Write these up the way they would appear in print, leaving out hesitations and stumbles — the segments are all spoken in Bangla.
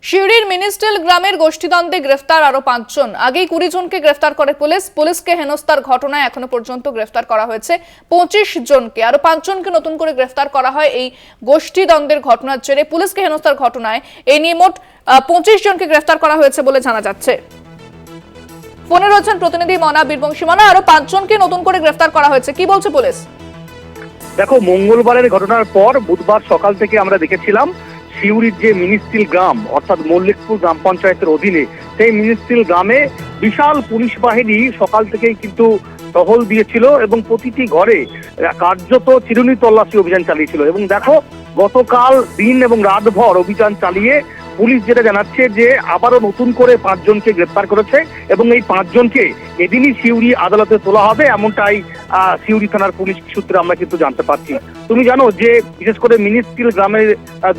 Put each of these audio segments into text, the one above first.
সিউড়ির মিনিস্টেল গ্রামের গোষ্ঠীদ্বন্দ্বে গ্রেফতার আরো 5 জন। আগেই 20 জনকে গ্রেফতার করে পুলিশকে হেনস্থার ঘটনায় এখনো পর্যন্ত গ্রেফতার করা হয়েছে 25 জনকে। আরো 5 জনকে নতুন করে গ্রেফতার করা হয় এই গোষ্ঠীদ্বন্দ্বের ঘটনার জেরে। পুলিশকে হেনস্থার ঘটনায় এই নিয়ে মোট 25 জনকে গ্রেফতার করা হয়েছে বলে জানা যাচ্ছে। ফোনে রয়েছেন প্রতিনিধি মনা বীরবংশী। মনা, আরো 5 জনকে নতুন করে গ্রেফতার করা হয়েছে, কি বলছে পুলিশ? দেখো, মঙ্গলবারের ঘটনার পর বুধবার সকাল থেকে আমরা দেখেছিলাম সিউড়ির যে মিনিস্ট্রিল গ্রাম অর্থাৎ মল্লিকপুর গ্রাম পঞ্চায়েতের অধীনে সেই মিনিস্ট্রিল গ্রামে বিশাল পুলিশ বাহিনী সকাল থেকেই কিন্তু টহল দিয়েছিল এবং প্রতিটি ঘরে কার্যত চিরুনি তল্লাশি অভিযান চালিয়েছিল। এবং দেখো, গতকাল দিন এবং রাতভর অভিযান চালিয়ে পুলিশ যেটা জানাচ্ছে যে আবারও নতুন করে 5 জনকে গ্রেপ্তার করেছে এবং এই 5 জনকে এদিনই সিউড়ি আদালতে তোলা হবে, এমনটাই সিউড়ি থানার পুলিশ সূত্রে আমরা কিন্তু জানতে পারছি। তুমি জানো যে বিশেষ করে মিনিস্ট্রিল গ্রামের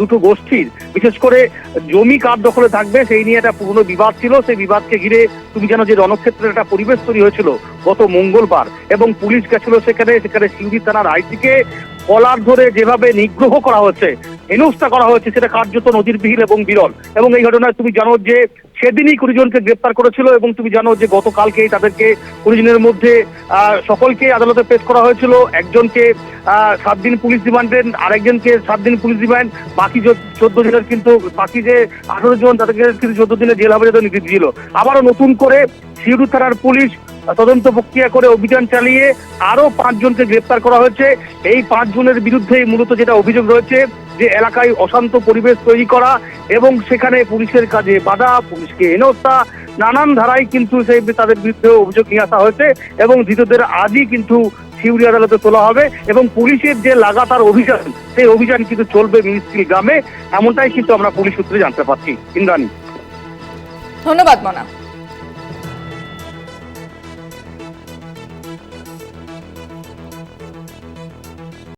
দুটো গোষ্ঠীর বিশেষ করে জমি কার দখলে থাকবে সেই নিয়ে একটা পুরনো বিবাদ ছিল। সেই বিবাদকে ঘিরে তুমি জানো যে রণক্ষেত্রের একটা পরিবেশ তৈরি হয়েছিল গত মঙ্গলবার, এবং পুলিশ গেছিল সেখানে সিউড়ি থানার আইটিকে কলার ধরে যেভাবে নিগ্রহ করা হচ্ছে, হেনস্থা করা হয়েছে, সেটা কার্যত নজিরবিহীন এবং বিরল। এবং এই ঘটনায় তুমি জানো যে সেদিনই 20 জনকে গ্রেপ্তার করেছিল এবং তুমি জানো যে গতকালকেই তাদেরকে 20 জনের মধ্যে সকলকে আদালতে পেশ করা হয়েছিল। একজনকে 7 দিন পুলিশ রিমান্ডে, আরেকজনকে 7 দিন পুলিশ রিমান্ড, বাকি 14 জনের কিন্তু বাকি যে 18 জন তাদেরকে কিন্তু 14 দিনের জেল হাজতে নির্দেশ দিল। আবারও নতুন করে সিউড়ি থানার পুলিশ তদন্ত প্রক্রিয়া করে অভিযান চালিয়ে আরো 5 জনকে গ্রেপ্তার করা হয়েছে। এই 5 জনের বিরুদ্ধে মূলত যেটা অভিযোগ রয়েছে যে এলাকায় অশান্ত পরিবেশ তৈরি করা এবং সেখানে পুলিশের কাজে বাধা, পুলিশকে হেনস্থা, নানান ধারায় কিন্তু সেই তাদের বিরুদ্ধে অভিযোগ নিয়ে আসা হয়েছে এবং ধৃতদের আজই কিন্তু সিউড়ি আদালতে তোলা হবে। এবং পুলিশের যে লাগাতার অভিযান, সেই অভিযান কিন্তু চলবে মিনিস্ট্রিল গ্রামে, এমনটাই কিন্তু আমরা পুলিশ সূত্রে জানতে পারছি। ইন্দ্রাণী, ধন্যবাদ মনা।